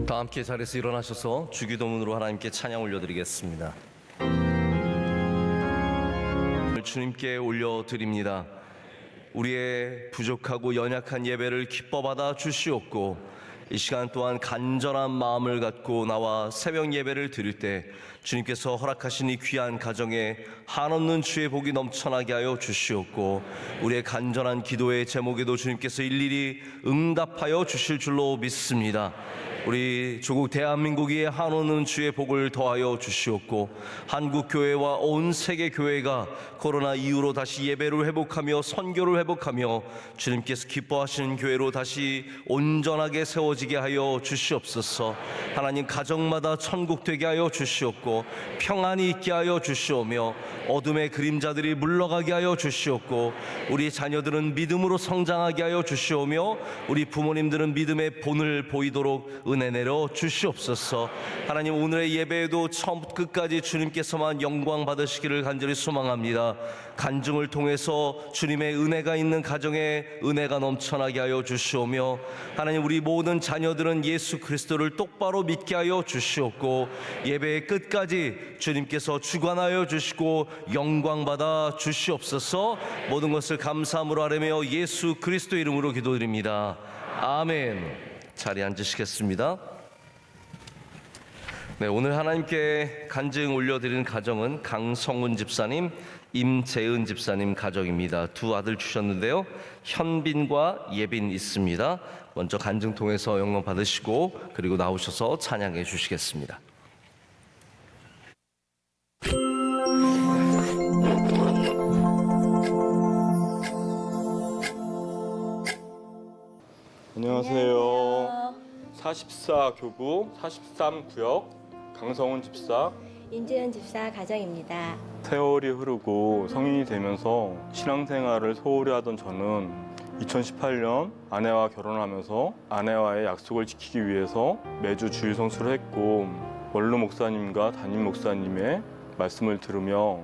다 함께 자리에서 일어나셔서 주기도문으로 하나님께 찬양 올려드리겠습니다. 주님께 올려드립니다. 우리의 부족하고 연약한 예배를 기뻐 받아 주시옵고, 이 시간 또한 간절한 마음을 갖고 나와 새벽 예배를 드릴 때 주님께서 허락하신 이 귀한 가정에 한없는 주의 복이 넘쳐나게 하여 주시옵고, 우리의 간절한 기도의 제목에도 주님께서 일일이 응답하여 주실 줄로 믿습니다. 우리 조국 대한민국이 한없는 주의 복을 더하여 주시옵고, 한국교회와 온 세계교회가 코로나 이후로 다시 예배를 회복하며 선교를 회복하며 주님께서 기뻐하시는 교회로 다시 온전하게 세워지게 하여 주시옵소서. 하나님, 가정마다 천국 되게 하여 주시옵고, 평안이 있게 하여 주시오며 어둠의 그림자들이 물러가게 하여 주시옵고, 우리 자녀들은 믿음으로 성장하게 하여 주시오며 우리 부모님들은 믿음의 본을 보이도록 은혜 내려 주시옵소서. 하나님, 오늘의 예배에도 처음부터 끝까지 주님께서만 영광 받으시기를 간절히 소망합니다. 간증을 통해서 주님의 은혜가 있는 가정에 은혜가 넘쳐나게 하여 주시오며, 하나님, 우리 모든 자녀들은 예수 그리스도를 똑바로 믿게 하여 주시옵고, 예배의 끝까지 주님께서 주관하여 주시고 영광 받아 주시옵소서. 모든 것을 감사함으로 아뢰며 예수 그리스도 이름으로 기도드립니다. 아멘. 자리에 앉으시겠습니다. 네, 오늘 하나님께 간증 올려드리는 가정은 강성훈 집사님, 임재은 집사님 가정입니다. 두 아들 주셨는데요, 현빈과 예빈 있습니다. 먼저 간증 통해서 영광 받으시고 그리고 나오셔서 찬양해 주시겠습니다. 안녕하세요. 44교구 43구역 강성훈 집사, 임재은 집사 가정입니다. 세월이 흐르고 성인이 되면서 신앙생활을 소홀히 하던 저는 2018년 아내와 결혼하면서 아내와의 약속을 지키기 위해서 매주 주일 성수를 했고, 원로 목사님과 담임 목사님의 말씀을 들으며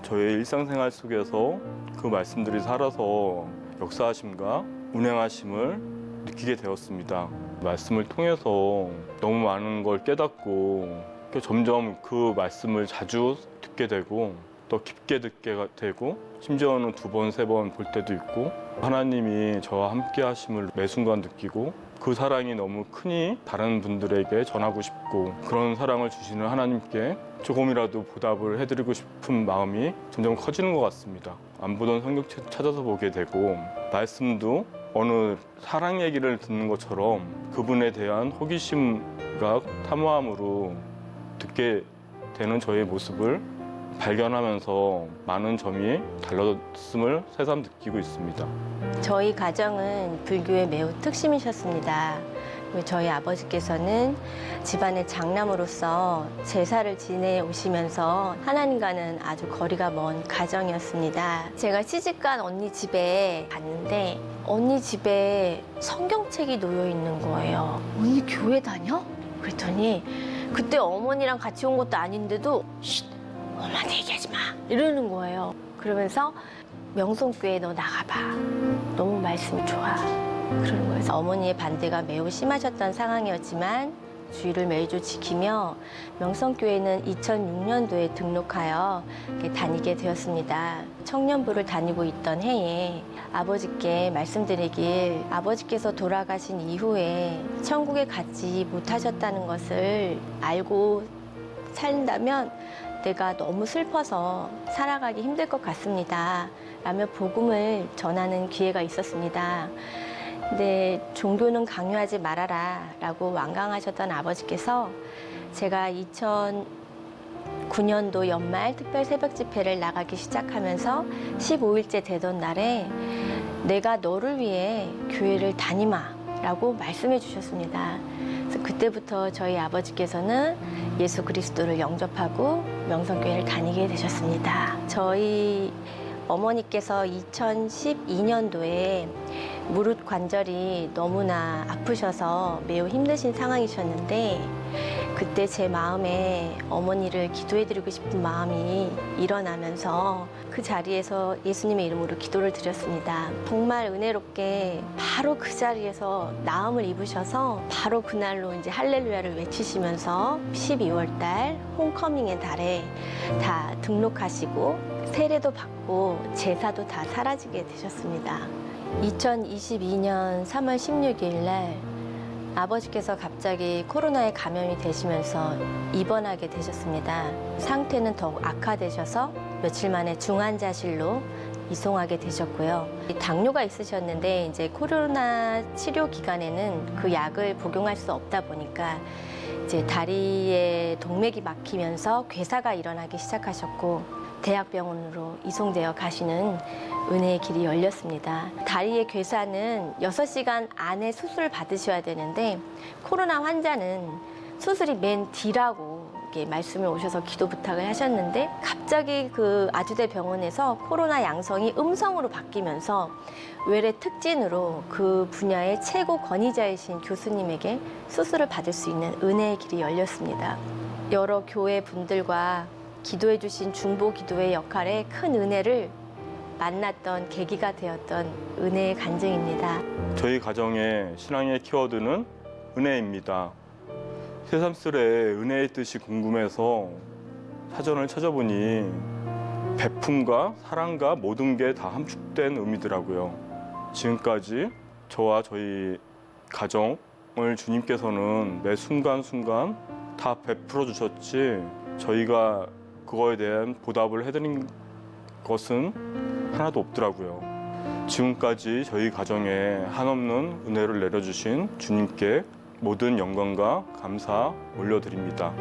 저의 일상생활 속에서 그 말씀들이 살아서 역사하심과 운행하심을 느끼게 되었습니다. 말씀을 통해서 너무 많은 걸 깨닫고 점점 그 말씀을 자주 듣게 되고 더 깊게 듣게 되고, 심지어는 2번, 3번 볼 때도 있고, 하나님이 저와 함께 하심을 매 순간 느끼고, 그 사랑이 너무 크니 다른 분들에게 전하고 싶고, 그런 사랑을 주시는 하나님께 조금이라도 보답을 해드리고 싶은 마음이 점점 커지는 것 같습니다. 안 보던 성경 찾아서 보게 되고, 말씀도 어느 사랑 얘기를 듣는 것처럼 그분에 대한 호기심과 탐구함으로 듣게 되는 저의 모습을 발견하면서 많은 점이 달라졌음을 새삼 느끼고 있습니다. 저희 가정은 불교에 매우 특심이셨습니다. 저희 아버지께서는 집안의 장남으로서 제사를 지내오시면서 하나님과는 아주 거리가 먼 가정이었습니다. 제가 시집간 언니 집에 갔는데 언니 집에 성경책이 놓여 있는 거예요. 언니 교회 다녀? 그랬더니 그때 어머니랑 같이 온 것도 아닌데도 쉿! 엄마한테 얘기하지 마! 이러는 거예요. 그러면서 명성교회 너 나가봐. 너무 말씀이 좋아. 그러는 거예요. 어머니의 반대가 매우 심하셨던 상황이었지만 주일을 매주 지키며 명성교회는 2006년도에 등록하여 다니게 되었습니다. 청년부를 다니고 있던 해에 아버지께 말씀드리길, 아버지께서 돌아가신 이후에 천국에 가지 못하셨다는 것을 알고 산다면 내가 너무 슬퍼서 살아가기 힘들 것 같습니다 라며 복음을 전하는 기회가 있었습니다. 근데 종교는 강요하지 말아라 라고 완강하셨던 아버지께서 제가 2009년도 연말 특별 새벽 집회를 나가기 시작하면서 15일째 되던 날에 내가 너를 위해 교회를 다니마 라고 말씀해 주셨습니다. 그래서 그때부터 저희 아버지께서는 예수 그리스도를 영접하고 명성교회를 다니게 되셨습니다. 저희 어머니께서 2012년도에 무릎 관절이 너무나 아프셔서 매우 힘드신 상황이셨는데 그때 제 마음에 어머니를 기도해드리고 싶은 마음이 일어나면서 그 자리에서 예수님의 이름으로 기도를 드렸습니다. 정말 은혜롭게 바로 그 자리에서 나음을 입으셔서 바로 그날로 이제 할렐루야를 외치시면서 12월 달 홈커밍의 달에 다 등록하시고 세례도 받고 제사도 다 사라지게 되셨습니다. 2022년 3월 16일 날 아버지께서 갑자기 코로나에 감염이 되시면서 입원하게 되셨습니다. 상태는 더욱 악화되셔서 며칠 만에 중환자실로 이송하게 되셨고요. 당뇨가 있으셨는데 이제 코로나 치료 기간에는 그 약을 복용할 수 없다 보니까 이제 다리에 동맥이 막히면서 괴사가 일어나기 시작하셨고 대학병원으로 이송되어 가시는 은혜의 길이 열렸습니다. 다리의 괴사는 6시간 안에 수술을 받으셔야 되는데 코로나 환자는 수술이 맨 뒤라고 이렇게 말씀을 오셔서 기도 부탁을 하셨는데 갑자기 그 아주대 병원에서 코로나 양성이 음성으로 바뀌면서 외래 특진으로 그 분야의 최고 권위자이신 교수님에게 수술을 받을 수 있는 은혜의 길이 열렸습니다. 여러 교회 분들과 기도해 주신 중보 기도의 역할에 큰 은혜를 만났던 계기가 되었던 은혜의 간증입니다. 저희 가정의 신앙의 키워드는 은혜입니다. 새삼스레 은혜의 뜻이 궁금해서 사전을 찾아보니 베품과 사랑과 모든 게 다 함축된 의미더라고요. 지금까지 저와 저희 가정을 주님께서는 매 순간순간 다 베풀어 주셨지 저희가 그거에 대한 보답을 해드린 것은 하나도 없더라고요. 지금까지 저희 가정에 한없는 은혜를 내려주신 주님께 모든 영광과 감사 올려드립니다.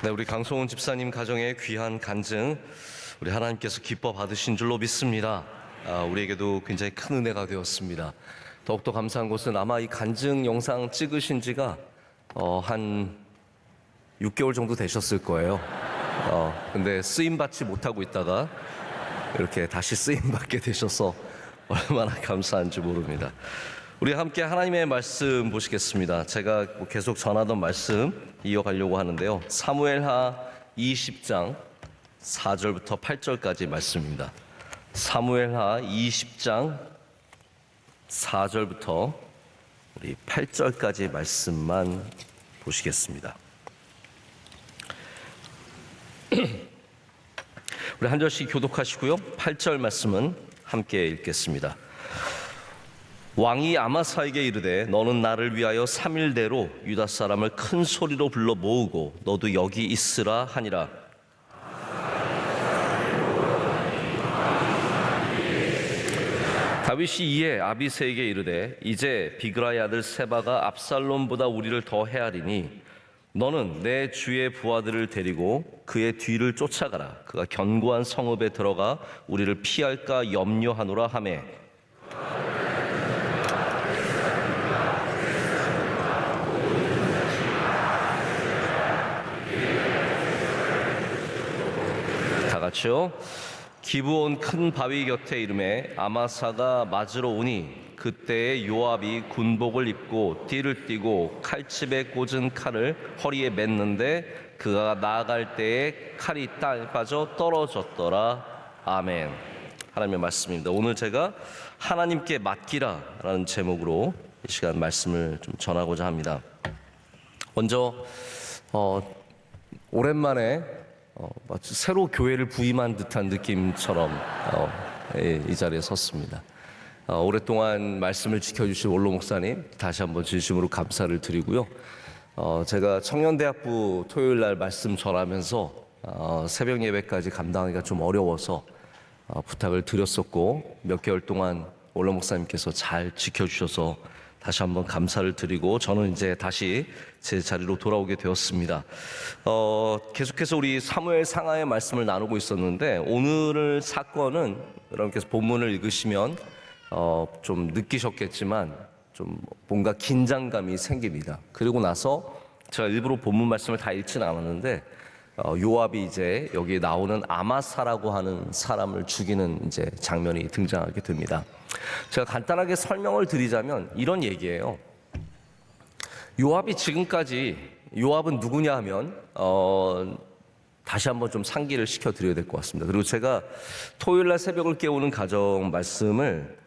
네, 우리 강성훈 집사님 가정의 귀한 간증 우리 하나님께서 기뻐 받으신 줄로 믿습니다. 우리에게도 굉장히 큰 은혜가 되었습니다. 더욱더 감사한 것은 아마 이 간증 영상 찍으신 지가 한 6개월 정도 되셨을 거예요. 근데 쓰임 받지 못하고 있다가 이렇게 다시 쓰임 받게 되셔서 얼마나 감사한지 모릅니다. 우리 함께 하나님의 말씀 보시겠습니다. 제가 계속 전하던 말씀 이어가려고 하는데요. 사무엘하 20장 4절부터 8절까지 말씀입니다. 사무엘하 20장 4절부터 우리 8절까지 말씀만 보시겠습니다. 우리 한 절씩 교독하시고요. 8절 말씀은 함께 읽겠습니다. 왕이 아마사에게 이르되 너는 나를 위하여 3일대로 유다 사람을 큰 소리로 불러 모으고 너도 여기 있으라 하니라. 다윗이 이에 아비새에게 이르되 이제 비그라의 아들 세바가 압살롬보다 우리를 더 헤아리니 너는 내 주의 부하들을 데리고 그의 뒤를 쫓아가라. 그가 견고한 성읍에 들어가 우리를 피할까 염려하노라 하매 다 같이요. 기브온 큰 바위 곁에 이름에 아마사가 맞으러 오니 그때에 요압이 군복을 입고 띠를 띠고 칼집에 꽂은 칼을 허리에 맸는데 그가 나아갈 때에 칼이 빠져 떨어졌더라 아멘. 하나님의 말씀입니다. 오늘 제가 하나님께 맡기라라는 제목으로 이 시간 말씀을 좀 전하고자 합니다. 먼저 오랜만에 마치 새로 교회를 부임한 듯한 느낌처럼 이 자리에 섰습니다. 오랫동안 말씀을 지켜주신 원로 목사님 다시 한번 진심으로 감사를 드리고요. 제가 청년대학부 토요일 날 말씀 전하면서 새벽 예배까지 감당하기가 좀 어려워서 부탁을 드렸었고, 몇 개월 동안 원로 목사님께서 잘 지켜주셔서 다시 한번 감사를 드리고 저는 이제 다시 제 자리로 돌아오게 되었습니다. 계속해서 우리 사무엘 상하의 말씀을 나누고 있었는데, 오늘 사건은 여러분께서 본문을 읽으시면 좀 느끼셨겠지만 좀 뭔가 긴장감이 생깁니다. 그리고 나서 제가 일부러 본문 말씀을 다 읽지는 않았는데 요압이 이제 여기 나오는 아마사라고 하는 사람을 죽이는 이제 장면이 등장하게 됩니다. 제가 간단하게 설명을 드리자면 이런 얘기예요. 요압이 지금까지, 요압은 누구냐 하면 다시 한번 좀 상기를 시켜드려야 될 것 같습니다. 그리고 제가 토요일날 새벽을 깨우는 가정 말씀을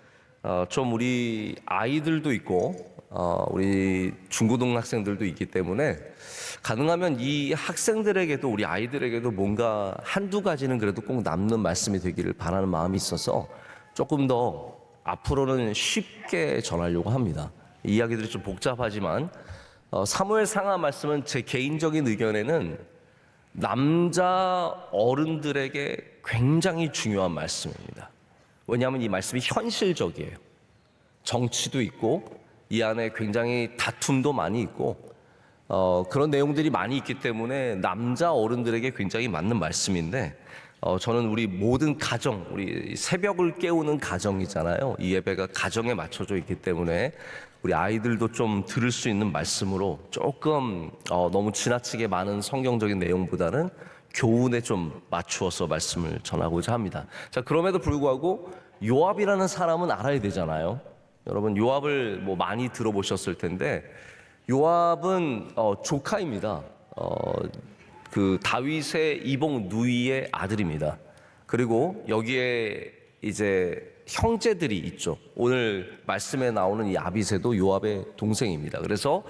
좀 우리 아이들도 있고 우리 중고등학생들도 있기 때문에 가능하면 이 학생들에게도 우리 아이들에게도 뭔가 한두 가지는 그래도 꼭 남는 말씀이 되기를 바라는 마음이 있어서 조금 더 앞으로는 쉽게 전하려고 합니다. 이 이야기들이 좀 복잡하지만 사무엘 상하 말씀은 제 개인적인 의견에는 남자 어른들에게 굉장히 중요한 말씀입니다. 왜냐하면 이 말씀이 현실적이에요. 정치도 있고 이 안에 굉장히 다툼도 많이 있고 그런 내용들이 많이 있기 때문에 남자 어른들에게 굉장히 맞는 말씀인데, 저는 우리 모든 가정, 우리 새벽을 깨우는 가정이잖아요. 이 예배가 가정에 맞춰져 있기 때문에 우리 아이들도 좀 들을 수 있는 말씀으로 조금 너무 지나치게 많은 성경적인 내용보다는 교훈에 좀 맞추어서 말씀을 전하고자 합니다. 자, 그럼에도 불구하고 요압이라는 사람은 알아야 되잖아요. 여러분 요압을 뭐 많이 들어보셨을 텐데, 요압은 조카입니다. 그 다윗의 이복 누이의 아들입니다. 그리고 여기에 이제 형제들이 있죠. 오늘 말씀에 나오는 이 아비새도 요압의 동생입니다. 그래서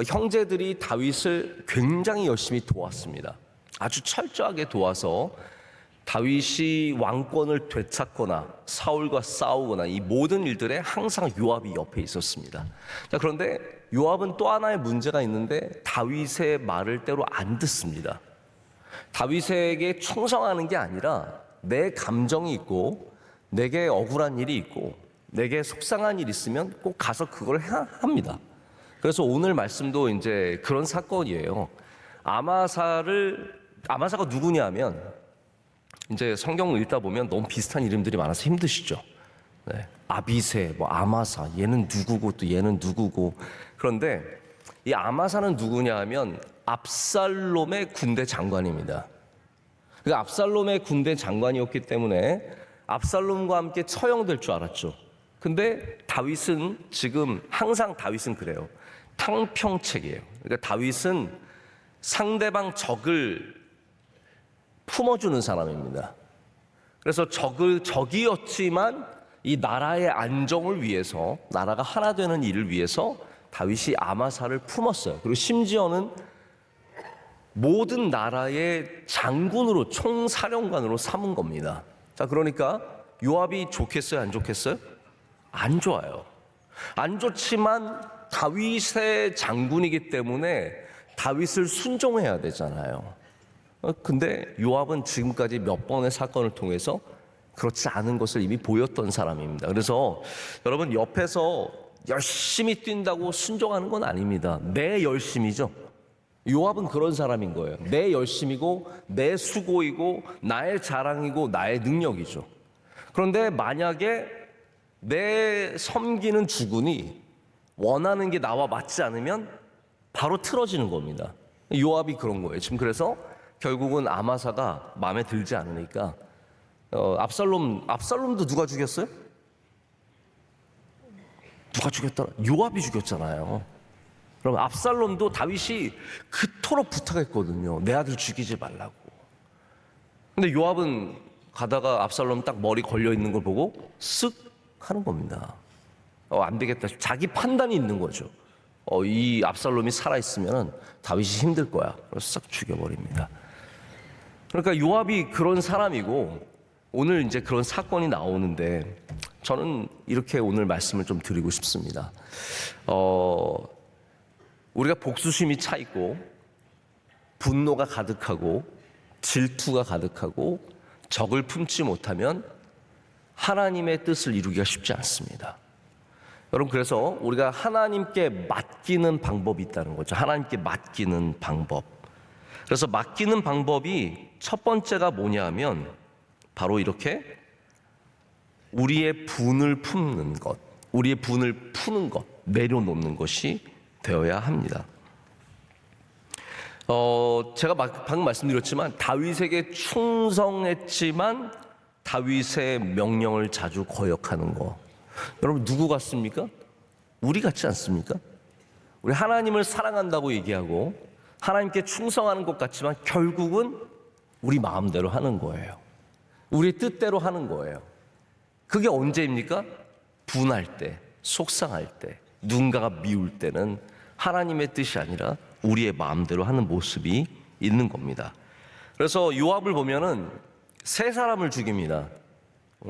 형제들이 다윗을 굉장히 열심히 도왔습니다. 아주 철저하게 도와서 다윗이 왕권을 되찾거나 사울과 싸우거나 이 모든 일들에 항상 요압이 옆에 있었습니다. 자, 그런데 요압은 또 하나의 문제가 있는데 다윗의 말을 때로 안 듣습니다. 다윗에게 충성하는 게 아니라 내 감정이 있고 내게 억울한 일이 있고 내게 속상한 일이 있으면 꼭 가서 그걸 합니다. 그래서 오늘 말씀도 이제 그런 사건이에요. 아마사가 누구냐면, 이제 성경을 읽다 보면 너무 비슷한 이름들이 많아서 힘드시죠. 네. 아비새, 뭐 아마사, 얘는 누구고 또 얘는 누구고. 그런데 이 아마사는 누구냐 하면 압살롬의 군대 장관입니다. 그 압살롬의 군대 장관이었기 때문에 압살롬과 함께 처형될 줄 알았죠. 근데 다윗은 지금 항상 다윗은 그래요. 탕평책이에요. 그러니까 다윗은 상대방 적을 품어주는 사람입니다. 그래서 적이었지만 이 나라의 안정을 위해서, 나라가 하나 되는 일을 위해서 다윗이 아마사를 품었어요. 그리고 심지어는 모든 나라의 장군으로, 총사령관으로 삼은 겁니다. 자, 그러니까 요압이 좋겠어요, 안 좋겠어요? 안 좋아요. 안 좋지만 다윗의 장군이기 때문에 다윗을 순종해야 되잖아요. 근데 요압은 지금까지 몇 번의 사건을 통해서 그렇지 않은 것을 이미 보였던 사람입니다. 그래서 여러분, 옆에서 열심히 뛴다고 순종하는 건 아닙니다. 내 열심이죠. 요압은 그런 사람인 거예요. 내 열심이고 내 수고이고 나의 자랑이고 나의 능력이죠. 그런데 만약에 내 섬기는 주군이 원하는 게 나와 맞지 않으면 바로 틀어지는 겁니다. 요압이 그런 거예요. 지금 그래서 결국은 아마사가 마음에 들지 않으니까 압살롬도 누가 죽였어요? 누가 죽였더라? 요압이 죽였잖아요. 그럼 압살롬도 다윗이 그토록 부탁했거든요. 내 아들 죽이지 말라고. 근데 요압은 가다가 압살롬 딱 머리 걸려 있는 걸 보고 쓱 하는 겁니다. 안 되겠다. 자기 판단이 있는 거죠. 이 압살롬이 살아있으면 다윗이 힘들 거야. 그래서 싹 죽여버립니다. 그러니까 요압이 그런 사람이고 오늘 이제 그런 사건이 나오는데 저는 이렇게 오늘 말씀을 좀 드리고 싶습니다. 우리가 복수심이 차 있고 분노가 가득하고 질투가 가득하고 적을 품지 못하면 하나님의 뜻을 이루기가 쉽지 않습니다. 여러분, 그래서 우리가 하나님께 맡기는 방법이 있다는 거죠. 하나님께 맡기는 방법. 그래서 맡기는 방법이 첫 번째가 뭐냐 하면 바로 이렇게 우리의 분을 품는 것, 우리의 분을 푸는 것, 내려놓는 것이 되어야 합니다. 제가 방금 말씀드렸지만 다윗에게 충성했지만 다윗의 명령을 자주 거역하는 거. 여러분, 누구 같습니까? 우리 같지 않습니까? 우리 하나님을 사랑한다고 얘기하고 하나님께 충성하는 것 같지만 결국은 우리 마음대로 하는 거예요. 우리 뜻대로 하는 거예요. 그게 언제입니까? 분할 때, 속상할 때, 누군가가 미울 때는 하나님의 뜻이 아니라 우리의 마음대로 하는 모습이 있는 겁니다. 그래서 요압을 보면은 세 사람을 죽입니다.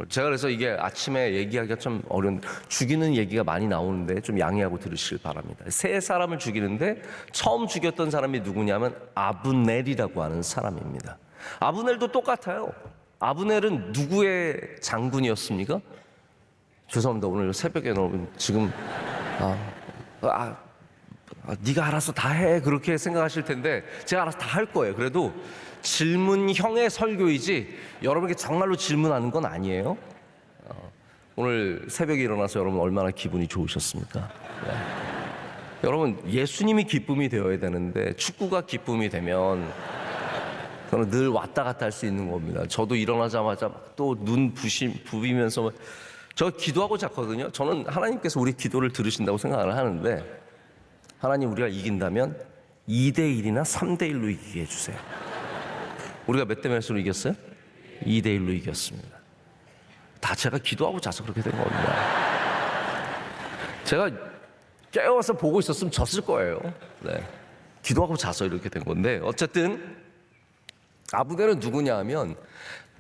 제가 그래서 이게 아침에 얘기하기가 좀 어려운, 죽이는 얘기가 많이 나오는데 좀 양해하고 들으시길 바랍니다. 세 사람을 죽이는데 처음 죽였던 사람이 누구냐면 아브넬이라고 하는 사람입니다. 아브넬도 똑같아요. 아브넬은 누구의 장군이었습니까? 죄송합니다. 오늘 새벽에 여러분 지금 네가 알아서 다 해 그렇게 생각하실 텐데 제가 알아서 다 할 거예요. 그래도 질문형의 설교이지 여러분에게 정말로 질문하는 건 아니에요. 오늘 새벽에 일어나서 여러분 얼마나 기분이 좋으셨습니까? 네. 여러분, 예수님이 기쁨이 되어야 되는데 축구가 기쁨이 되면 저는 늘 왔다 갔다 할 수 있는 겁니다. 저도 일어나자마자 또 눈 부비면서 저 기도하고 잤거든요. 저는 하나님께서 우리 기도를 들으신다고 생각을 하는데 하나님, 우리가 이긴다면 2대1이나 3대1로 이기게 해주세요. 우리가 몇 대 몇으로 이겼어요? 2대1로 이겼습니다. 다 제가 기도하고 자서 그렇게 된 겁니다. 제가 깨어서 보고 있었으면 졌을 거예요. 네. 기도하고 자서 이렇게 된 건데 어쨌든 아브넬은 누구냐 하면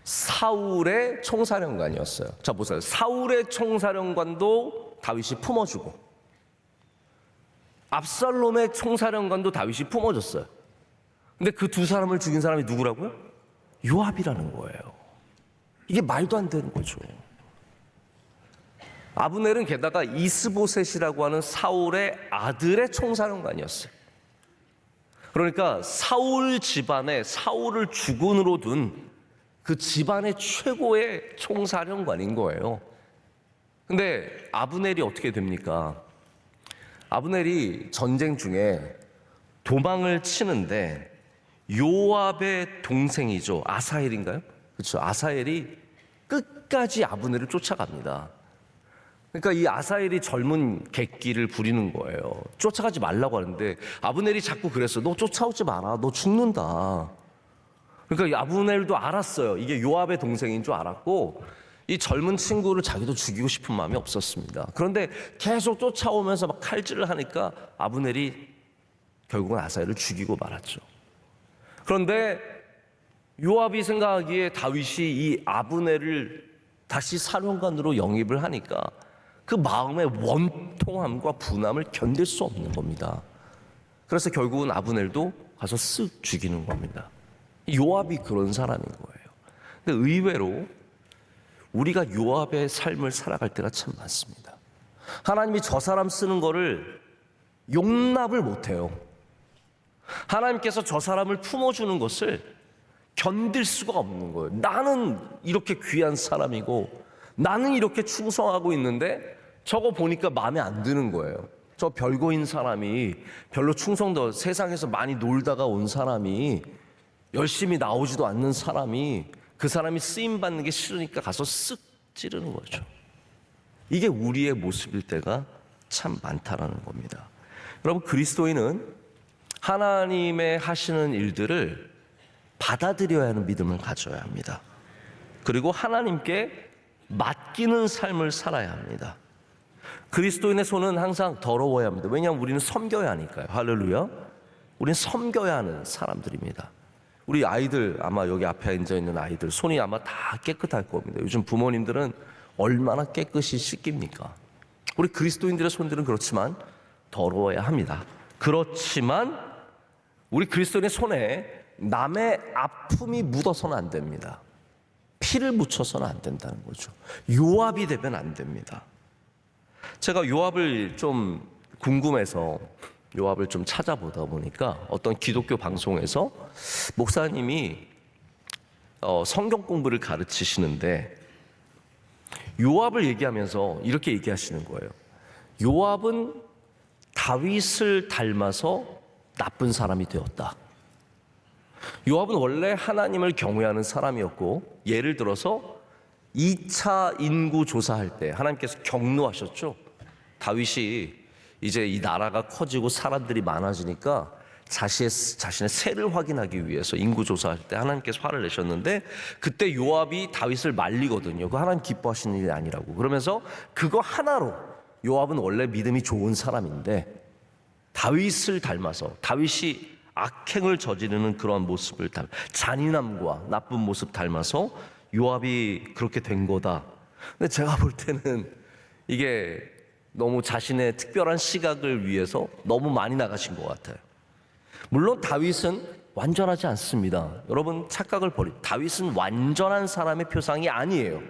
사울의 총사령관이었어요. 자, 보세요. 사울의 총사령관도 다윗이 품어주고 압살롬의 총사령관도 다윗이 품어줬어요. 근데 그 두 사람을 죽인 사람이 누구라고요? 요압이라는 거예요. 이게 말도 안 되는 거죠. 아브넬은 게다가 이스보셋이라고 하는 사울의 아들의 총사령관이었어요. 그러니까 사울 집안에 사울을 주군으로 둔 그 집안의 최고의 총사령관인 거예요. 근데 아브넬이 어떻게 됩니까? 아브넬이 전쟁 중에 도망을 치는데 요압의 동생이죠. 아사헬인가요? 그렇죠. 아사헬이 끝까지 아브넬을 쫓아갑니다. 그러니까 이 아사헬이 젊은 객기를 부리는 거예요. 쫓아가지 말라고 하는데 아브넬이 자꾸 그랬어요. 너 쫓아오지 마라. 너 죽는다. 그러니까 이 아브넬도 알았어요. 이게 요압의 동생인 줄 알았고 이 젊은 친구를 자기도 죽이고 싶은 마음이 없었습니다. 그런데 계속 쫓아오면서 막 칼질을 하니까 아브넬이 결국은 아사헬을 죽이고 말았죠. 그런데 요압이 생각하기에 다윗이 이 아브넬을 다시 사령관으로 영입을 하니까 그 마음의 원통함과 분함을 견딜 수 없는 겁니다. 그래서 결국은 아브넬도 가서 쓱 죽이는 겁니다. 요압이 그런 사람인 거예요. 근데 의외로 우리가 요압의 삶을 살아갈 때가 참 많습니다. 하나님이 저 사람 쓰는 거를 용납을 못해요. 하나님께서 저 사람을 품어주는 것을 견딜 수가 없는 거예요. 나는 이렇게 귀한 사람이고 나는 이렇게 충성하고 있는데 저거 보니까 마음에 안 드는 거예요. 저 별거인 사람이 별로 충성도 세상에서 많이 놀다가 온 사람이 열심히 나오지도 않는 사람이 그 사람이 쓰임받는 게 싫으니까 가서 쓱 찌르는 거죠. 이게 우리의 모습일 때가 참 많다라는 겁니다. 여러분, 그리스도인은 하나님의 하시는 일들을 받아들여야 하는 믿음을 가져야 합니다. 그리고 하나님께 맡기는 삶을 살아야 합니다. 그리스도인의 손은 항상 더러워야 합니다. 왜냐하면 우리는 섬겨야 하니까요. 할렐루야. 우리는 섬겨야 하는 사람들입니다. 우리 아이들, 아마 여기 앞에 앉아있는 아이들 손이 아마 다 깨끗할 겁니다. 요즘 부모님들은 얼마나 깨끗이 씻깁니까? 우리 그리스도인들의 손들은 그렇지만 더러워야 합니다. 그렇지만 우리 그리스도인의 손에 남의 아픔이 묻어서는 안 됩니다. 피를 묻혀서는 안 된다는 거죠. 요압이 되면 안 됩니다. 제가 요압을 좀 궁금해서 요압을 좀 찾아보다 보니까 어떤 기독교 방송에서 목사님이 성경 공부를 가르치시는데 요압을 얘기하면서 이렇게 얘기하시는 거예요. 요압은 다윗을 닮아서 나쁜 사람이 되었다. 요압은 원래 하나님을 경외하는 사람이었고, 예를 들어서 2차 인구 조사할 때 하나님께서 경노하셨죠. 다윗이 이제 이 나라가 커지고 사람들이 많아지니까 자신의 세를 확인하기 위해서 인구 조사할 때 하나님께서 화를 내셨는데, 그때 요압이 다윗을 말리거든요. 그거 하나님 기뻐하시는 일이 아니라고. 그러면서 그거 하나로 요압은 원래 믿음이 좋은 사람인데 다윗을 닮아서, 다윗이 악행을 저지르는 그런 모습을 잔인함과 나쁜 모습 닮아서 요압이 그렇게 된 거다. 근데 제가 볼 때는 이게 너무 자신의 특별한 시각을 위해서 너무 많이 나가신 것 같아요. 물론 다윗은 완전하지 않습니다. 여러분 착각을 버리고, 다윗은 완전한 사람의 표상이 아니에요.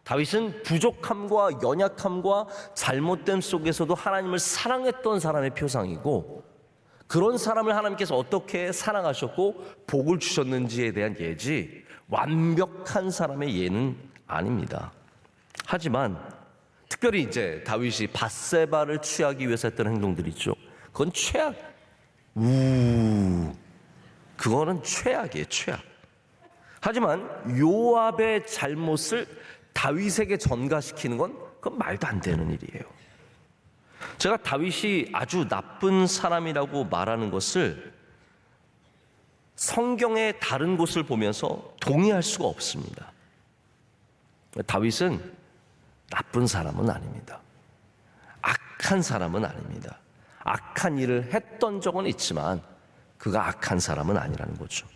다윗은 부족함과 연약함과 잘못됨 속에서도 하나님을 사랑했던 사람의 표상이고, 그런 사람을 하나님께서 어떻게 사랑하셨고 복을 주셨는지에 대한 예지 완벽한 사람의 예는 아닙니다. 하지만 특별히 이제 다윗이 밧세바를 취하기 위해서 했던 행동들이 있죠. 그건 최악. 그거는 최악이에요, 최악. 하지만 요압의 잘못을 다윗에게 전가시키는 건 그건 말도 안 되는 일이에요. 제가 다윗이 아주 나쁜 사람이라고 말하는 것을 성경의 다른 곳을 보면서 동의할 수가 없습니다. 다윗은 나쁜 사람은 아닙니다. 악한 사람은 아닙니다. 악한 일을 했던 적은 있지만 그가 악한 사람은 아니라는 거죠.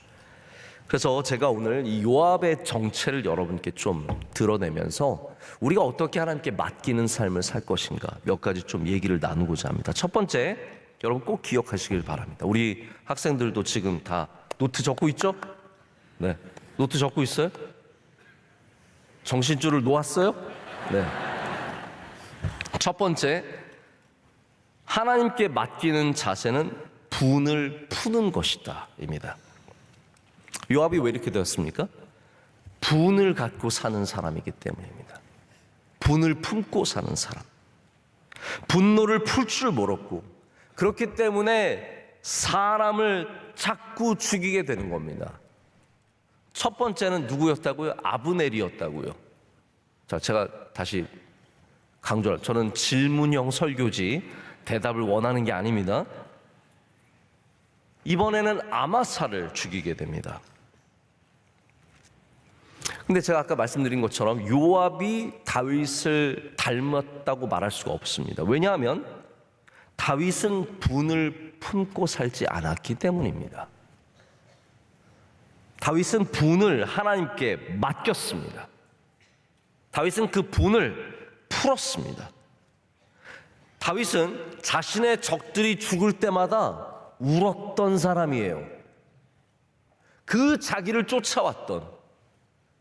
그래서 제가 오늘 이 요압의 정체를 여러분께 좀 드러내면서 우리가 어떻게 하나님께 맡기는 삶을 살 것인가 몇 가지 좀 얘기를 나누고자 합니다. 첫 번째, 여러분 꼭 기억하시길 바랍니다. 우리 학생들도 지금 다 노트 적고 있죠? 네, 노트 적고 있어요? 정신줄을 놓았어요? 네. 첫 번째, 하나님께 맡기는 자세는 분을 푸는 것이다 입니다. 요압이 왜 이렇게 되었습니까? 분을 갖고 사는 사람이기 때문입니다. 분을 품고 사는 사람. 분노를 풀 줄 몰랐고, 그렇기 때문에 사람을 자꾸 죽이게 되는 겁니다. 첫 번째는 누구였다고요? 아브넬이었다고요. 자, 제가 다시 강조할, 저는 질문형 설교지 대답을 원하는 게 아닙니다. 이번에는 아마사를 죽이게 됩니다. 근데 제가 아까 말씀드린 것처럼 요압이 다윗을 닮았다고 말할 수가 없습니다. 왜냐하면 다윗은 분을 품고 살지 않았기 때문입니다. 다윗은 분을 하나님께 맡겼습니다. 다윗은 그 분을 풀었습니다. 다윗은 자신의 적들이 죽을 때마다 울었던 사람이에요. 그 자기를 쫓아왔던,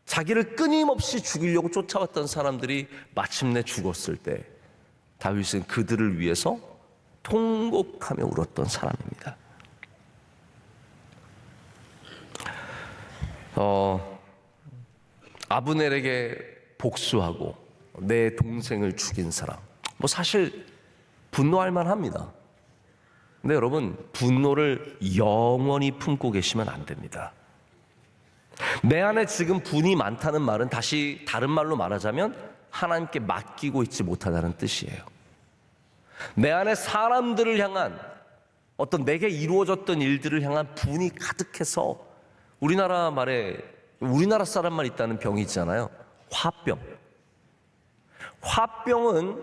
자기를 끊임없이 죽이려고 쫓아왔던 사람들이 마침내 죽었을 때 다윗은 그들을 위해서 통곡하며 울었던 사람입니다. 아브넬에게 복수하고 내 동생을 죽인 사람, 뭐 사실 분노할 만합니다. 근데 여러분, 분노를 영원히 품고 계시면 안 됩니다. 내 안에 지금 분이 많다는 말은 다시 다른 말로 말하자면 하나님께 맡기고 있지 못하다는 뜻이에요. 내 안에 사람들을 향한 어떤 내게 이루어졌던 일들을 향한 분이 가득해서 우리나라 말에 우리나라 사람만 있다는 병이 있잖아요. 화병. 화병은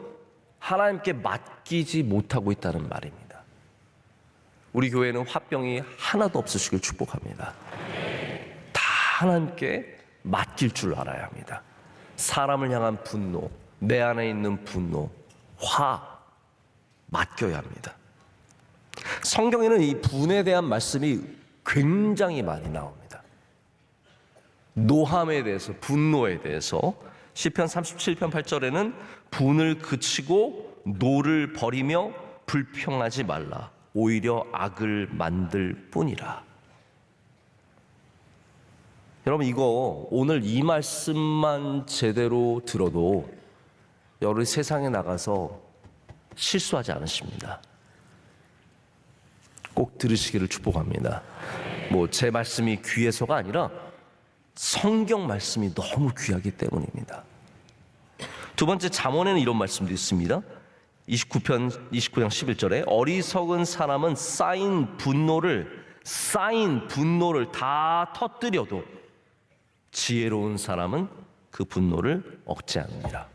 하나님께 맡기지 못하고 있다는 말입니다. 우리 교회는 화병이 하나도 없으시길 축복합니다. 다 하나님께 맡길 줄 알아야 합니다. 사람을 향한 분노, 내 안에 있는 분노, 화 맡겨야 합니다. 성경에는 이 분에 대한 말씀이 굉장히 많이 나옵니다. 노함에 대해서, 분노에 대해서 시편 37편 8절에는 분을 그치고 노를 버리며 불평하지 말라. 오히려 악을 만들 뿐이라. 여러분, 이거 오늘 이 말씀만 제대로 들어도 여러분 세상에 나가서 실수하지 않으십니다. 꼭 들으시기를 축복합니다. 뭐 제 말씀이 귀해서가 아니라 성경 말씀이 너무 귀하기 때문입니다. 두 번째, 잠언에는 이런 말씀도 있습니다. 29장 11절에 어리석은 사람은 쌓인 분노를 다 터뜨려도 지혜로운 사람은 그 분노를 억제하느니라.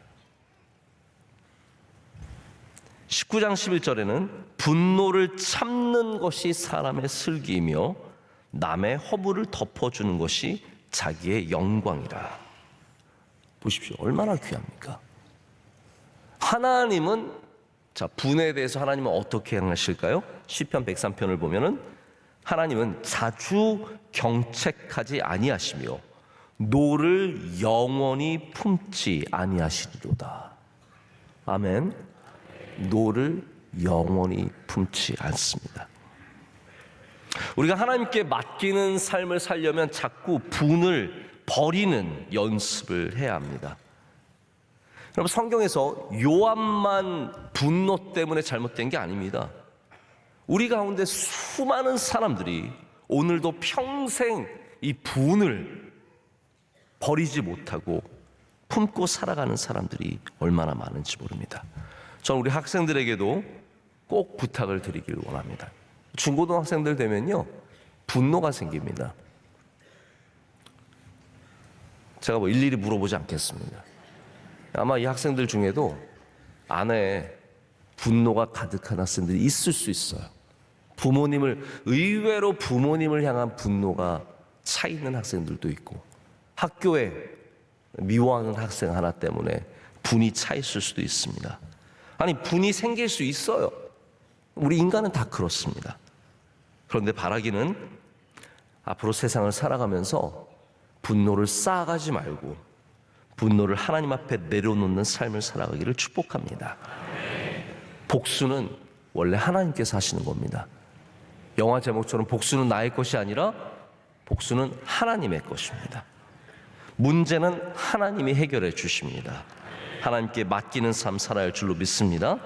19장 11절에는 분노를 참는 것이 사람의 슬기이며 남의 허물을 덮어주는 것이 자기의 영광이라. 보십시오. 얼마나 귀합니까? 하나님은, 자, 분에 대해서 하나님은 어떻게 행하실까요? 시편 103편을 보면은 하나님은 자주 경책하지 아니하시며 노를 영원히 품지 아니하시리로다. 아멘. 노를 영원히 품지 않습니다. 우리가 하나님께 맡기는 삶을 살려면 자꾸 분을 버리는 연습을 해야 합니다. 여러분, 성경에서 요압만 분노 때문에 잘못된 게 아닙니다. 우리 가운데 수많은 사람들이 오늘도 평생 이 분을 버리지 못하고 품고 살아가는 사람들이 얼마나 많은지 모릅니다. 저는 우리 학생들에게도 꼭 부탁을 드리길 원합니다. 중고등학생들 되면요, 분노가 생깁니다. 제가 뭐 일일이 물어보지 않겠습니다. 아마 이 학생들 중에도 안에 분노가 가득한 학생들이 있을 수 있어요. 의외로 부모님을 향한 분노가 차 있는 학생들도 있고, 학교에 미워하는 학생 하나 때문에 분이 차 있을 수도 있습니다. 아니, 분이 생길 수 있어요. 우리 인간은 다 그렇습니다. 그런데 바라기는 앞으로 세상을 살아가면서 분노를 쌓아가지 말고 분노를 하나님 앞에 내려놓는 삶을 살아가기를 축복합니다. 복수는 원래 하나님께서 하시는 겁니다. 영화 제목처럼 복수는 나의 것이 아니라 복수는 하나님의 것입니다. 문제는 하나님이 해결해 주십니다. 하나님께 맡기는 삶 살아야 할 줄로 믿습니다.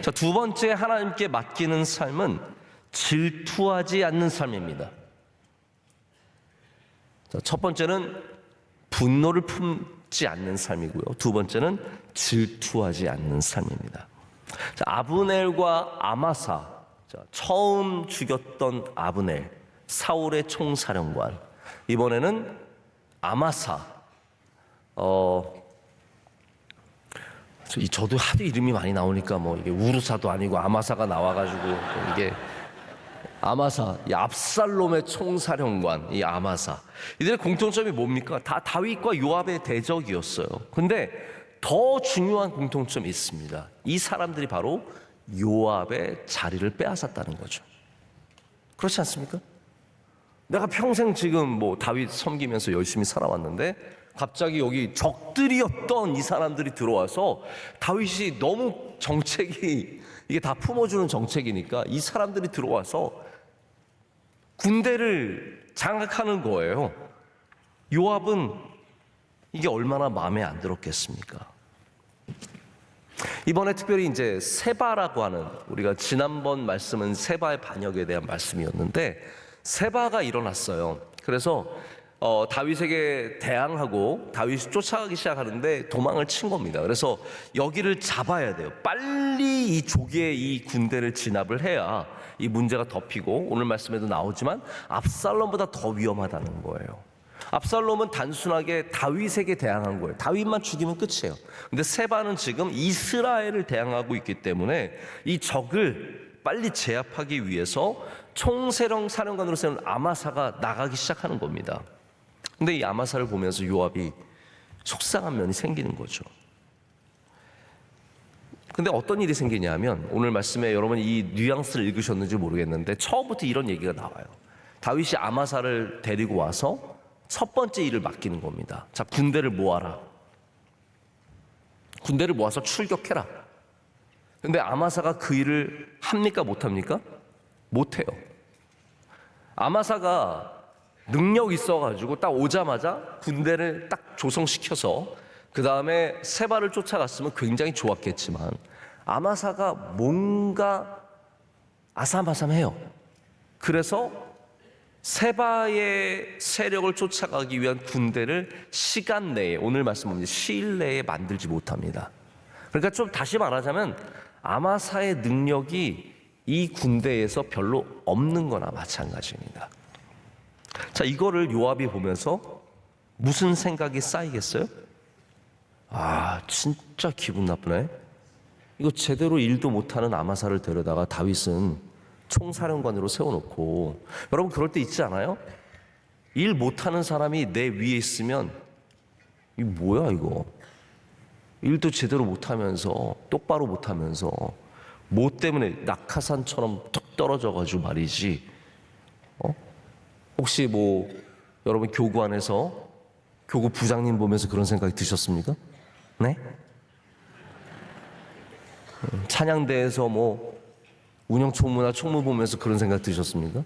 자, 두 번째, 하나님께 맡기는 삶은 질투하지 않는 삶입니다. 자, 첫 번째는 분노를 품지 않는 삶이고요. 두 번째는 질투하지 않는 삶입니다. 자, 아브넬과 아마사, 자, 처음 죽였던 아브넬, 사울의 총사령관. 이번에는 아마사. 저도 하도 이름이 많이 나오니까 뭐 이게 우르사도 아니고 아마사가 나와가지고 이게 아마사, 이 압살롬의 총사령관, 이 아마사. 이들의 공통점이 뭡니까? 다 다윗과 요압의 대적이었어요. 근데 더 중요한 공통점이 있습니다. 이 사람들이 바로 요압의 자리를 빼앗았다는 거죠. 그렇지 않습니까? 내가 평생 지금 뭐 다윗 섬기면서 열심히 살아왔는데 갑자기 여기 적들이었던 이 사람들이 들어와서 다윗이 너무 정책이 이게 다 품어주는 정책이니까 이 사람들이 들어와서 군대를 장악하는 거예요. 요압은 이게 얼마나 마음에 안 들었겠습니까? 이번에 특별히 이제 세바라고 하는, 우리가 지난번 말씀은 세바의 반역에 대한 말씀이었는데 세바가 일어났어요. 그래서 다윗에게 대항하고 다윗이 쫓아가기 시작하는데 도망을 친 겁니다. 그래서 여기를 잡아야 돼요. 빨리 이 조기에 이 군대를 진압을 해야 이 문제가 덮이고, 오늘 말씀에도 나오지만 압살롬보다 더 위험하다는 거예요. 압살롬은 단순하게 다윗에게 대항한 거예요. 다윗만 죽이면 끝이에요. 근데 세바는 지금 이스라엘을 대항하고 있기 때문에 이 적을 빨리 제압하기 위해서 총세령 사령관으로 세운 아마사가 나가기 시작하는 겁니다. 근데 이 아마사를 보면서 요압이 속상한 면이 생기는 거죠. 근데 어떤 일이 생기냐면 오늘 말씀에 여러분 이 뉘앙스를 읽으셨는지 모르겠는데 처음부터 이런 얘기가 나와요. 다윗이 아마사를 데리고 와서 첫 번째 일을 맡기는 겁니다. 자, 군대를 모아라. 군대를 모아서 출격해라. 근데 아마사가 그 일을 합니까? 못합니까? 못해요. 아마사가 능력 있어가지고 딱 오자마자 군대를 딱 조성시켜서 그 다음에 세바를 쫓아갔으면 굉장히 좋았겠지만 아마사가 뭔가 아삼아삼해요. 그래서 세바의 세력을 쫓아가기 위한 군대를 시간 내에, 오늘 말씀 보면 시일 내에 만들지 못합니다. 그러니까 좀 다시 말하자면 아마사의 능력이 이 군대에서 별로 없는 거나 마찬가지입니다. 자, 이거를 요압이 보면서 무슨 생각이 쌓이겠어요? 아, 진짜 기분 나쁘네. 이거 제대로 일도 못하는 아마사를 데려다가 다윗은 총사령관으로 세워놓고, 여러분 그럴 때 있지 않아요? 일 못하는 사람이 내 위에 있으면 이 뭐야 이거, 일도 제대로 못하면서 똑바로 못하면서 뭐 때문에 낙하산처럼 툭 떨어져가지고 말이지. 혹시 뭐 여러분 교구 안에서 교구 부장님 보면서 그런 생각이 드셨습니까? 네? 찬양대에서 뭐 운영총무나 총무 보면서 그런 생각 드셨습니까?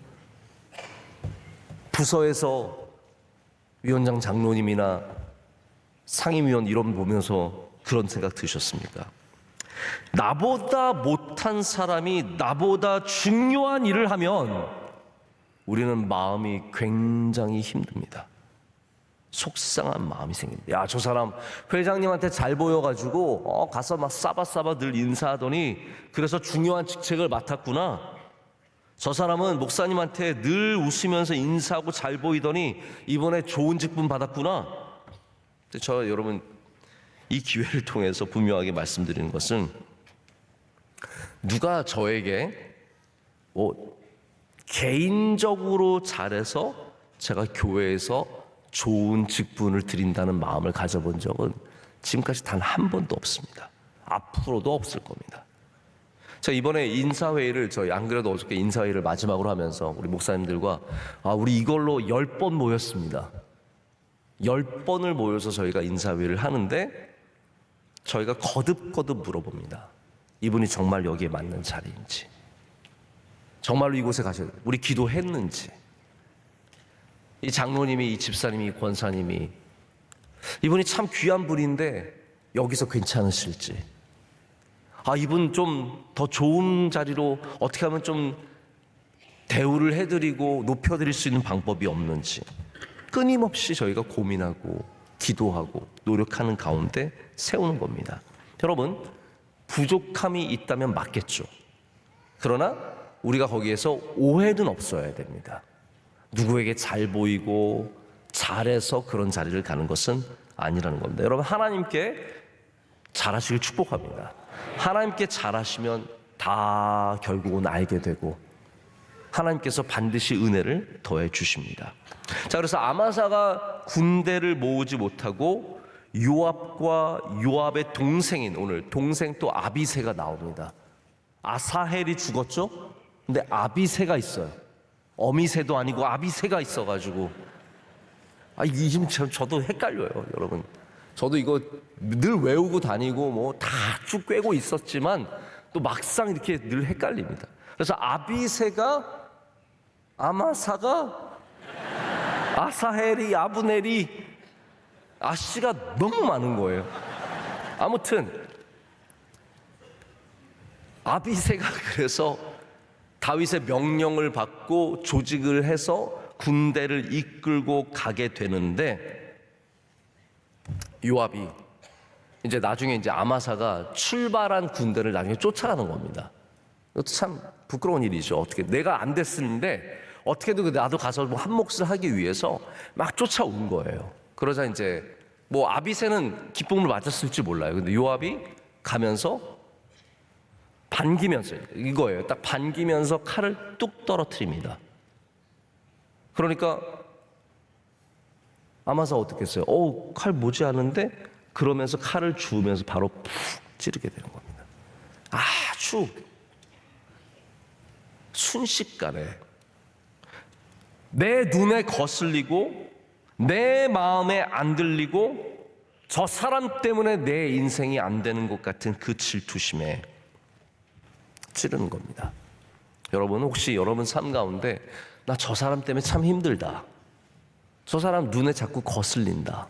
부서에서 위원장 장로님이나 상임위원 이런 보면서 그런 생각 드셨습니까? 나보다 못한 사람이 나보다 중요한 일을 하면 우리는 마음이 굉장히 힘듭니다. 속상한 마음이 생깁니다. 야, 저 사람 회장님한테 잘 보여가지고 가서 막 싸바싸바 늘 인사하더니 그래서 중요한 직책을 맡았구나. 저 사람은 목사님한테 늘 웃으면서 인사하고 잘 보이더니 이번에 좋은 직분 받았구나. 근데 저 여러분 이 기회를 통해서 분명하게 말씀드리는 것은, 누가 저에게 개인적으로 잘해서 제가 교회에서 좋은 직분을 드린다는 마음을 가져본 적은 지금까지 단 한 번도 없습니다. 앞으로도 없을 겁니다. 제가 이번에 인사회의를, 저희 안 그래도 어저께 인사회의를 마지막으로 하면서 우리 목사님들과 우리 이걸로 10번 모였습니다. 10번을 모여서 저희가 인사회의를 하는데 저희가 거듭거듭 물어봅니다. 이분이 정말 여기에 맞는 자리인지, 정말로 이곳에 가셔야 돼요. 우리 기도했는지, 이 장로님이, 이 집사님이, 이 권사님이 이분이 참 귀한 분인데 여기서 괜찮으실지, 이분 좀 더 좋은 자리로 어떻게 하면 좀 대우를 해드리고 높여드릴 수 있는 방법이 없는지 끊임없이 저희가 고민하고 기도하고 노력하는 가운데 세우는 겁니다. 여러분, 부족함이 있다면 맞겠죠. 그러나 우리가 거기에서 오해는 없어야 됩니다. 누구에게 잘 보이고 잘해서 그런 자리를 가는 것은 아니라는 겁니다. 여러분, 하나님께 잘하시길 축복합니다. 하나님께 잘하시면 다 결국은 알게 되고 하나님께서 반드시 은혜를 더해 주십니다. 자, 그래서 아마사가 군대를 모으지 못하고 요압과 요압의 동생인, 오늘 동생 또 아비새가 나옵니다. 아사헬이 죽었죠? 근데 아비새가 있어요. 어미새도 아니고 아비새가 있어가지고 이름 참 저도 헷갈려요, 여러분. 저도 이거 늘 외우고 다니고 뭐 다 쭉 꿰고 있었지만 또 막상 이렇게 늘 헷갈립니다. 그래서 아비새가, 아마사가, 아사헬이, 아브넬이, 아씨가 너무 많은 거예요. 아무튼 아비새가 그래서 다윗의 명령을 받고 조직을 해서 군대를 이끌고 가게 되는데, 요압이 이제 나중에 이제 아마사가 출발한 군대를 나중에 쫓아가는 겁니다. 이것도 참 부끄러운 일이죠. 어떻게 내가 안 됐는데 어떻게든 나도 가서 뭐 한 몫을 하기 위해서 막 쫓아온 거예요. 그러자 이제 뭐 아비새는 기쁨을 맞았을지 몰라요. 근데 요압이 가면서 반기면서 이거예요. 딱 반기면서 칼을 뚝 떨어뜨립니다. 그러니까 아마사 어떻게 했어요? 칼 뭐지 하는데 그러면서 칼을 주우면서 바로 푹 찌르게 되는 겁니다. 아주 순식간에 내 눈에 거슬리고 내 마음에 안 들리고 저 사람 때문에 내 인생이 안 되는 것 같은 그 질투심에 찌르는 겁니다. 여러분 혹시 여러분 삶 가운데 나 저 사람 때문에 참 힘들다. 저 사람 눈에 자꾸 거슬린다.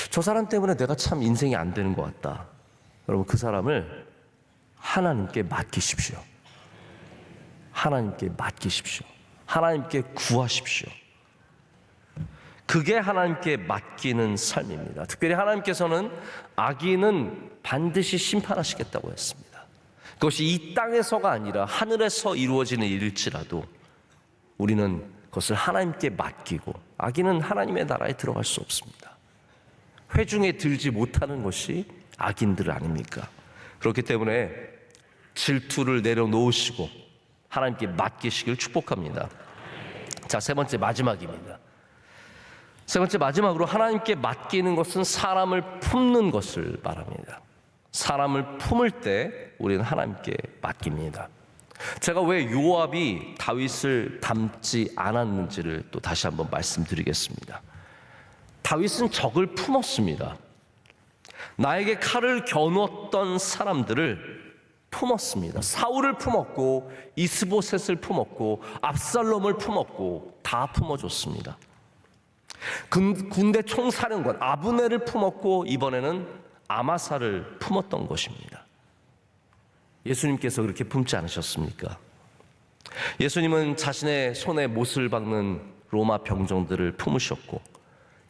저 사람 때문에 내가 참 인생이 안 되는 것 같다. 여러분 그 사람을 하나님께 맡기십시오. 하나님께 맡기십시오. 하나님께 구하십시오. 그게 하나님께 맡기는 삶입니다. 특별히 하나님께서는 악인은 반드시 심판하시겠다고 했습니다. 그것이 이 땅에서가 아니라 하늘에서 이루어지는 일일지라도 우리는 그것을 하나님께 맡기고 악인은 하나님의 나라에 들어갈 수 없습니다. 회중에 들지 못하는 것이 악인들 아닙니까? 그렇기 때문에 질투를 내려놓으시고 하나님께 맡기시길 축복합니다. 자, 세 번째 마지막입니다. 세 번째 마지막으로 하나님께 맡기는 것은 사람을 품는 것을 말합니다. 사람을 품을 때 우리는 하나님께 맡깁니다. 제가 왜 요압이 다윗을 닮지 않았는지를 또 다시 한번 말씀드리겠습니다. 다윗은 적을 품었습니다. 나에게 칼을 겨누었던 사람들을 품었습니다. 사울을 품었고 이스보셋을 품었고 압살롬을 품었고 다 품어줬습니다. 군대 총사령관 아브넬을 품었고 이번에는 아마사를 품었던 것입니다. 예수님께서 그렇게 품지 않으셨습니까? 예수님은 자신의 손에 못을 박는 로마 병정들을 품으셨고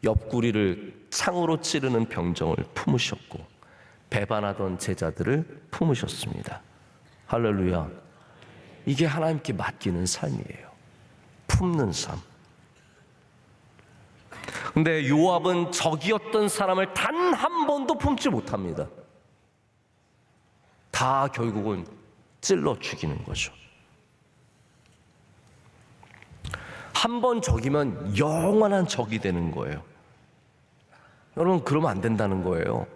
옆구리를 창으로 찌르는 병정을 품으셨고 배반하던 제자들을 품으셨습니다. 할렐루야. 이게 하나님께 맡기는 삶이에요. 품는 삶. 근데 요압은 적이었던 사람을 단 한 번도 품지 못합니다. 다 결국은 찔러 죽이는 거죠. 한 번 적이면 영원한 적이 되는 거예요. 여러분 그러면 안 된다는 거예요.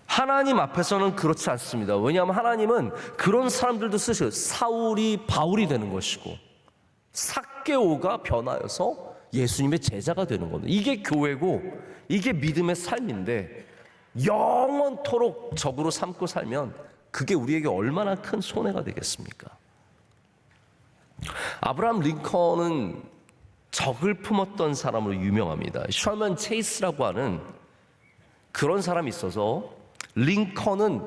하나님 앞에서는 그렇지 않습니다. 왜냐하면 하나님은 그런 사람들도 쓰셔요. 사울이 바울이 되는 것이고 삭개오가 변하여서 예수님의 제자가 되는 겁니다. 이게 교회고 이게 믿음의 삶인데 영원토록 적으로 삼고 살면 그게 우리에게 얼마나 큰 손해가 되겠습니까? 아브라함 링컨은 적을 품었던 사람으로 유명합니다. 셔먼 체이스라고 하는 그런 사람이 있어서 링컨은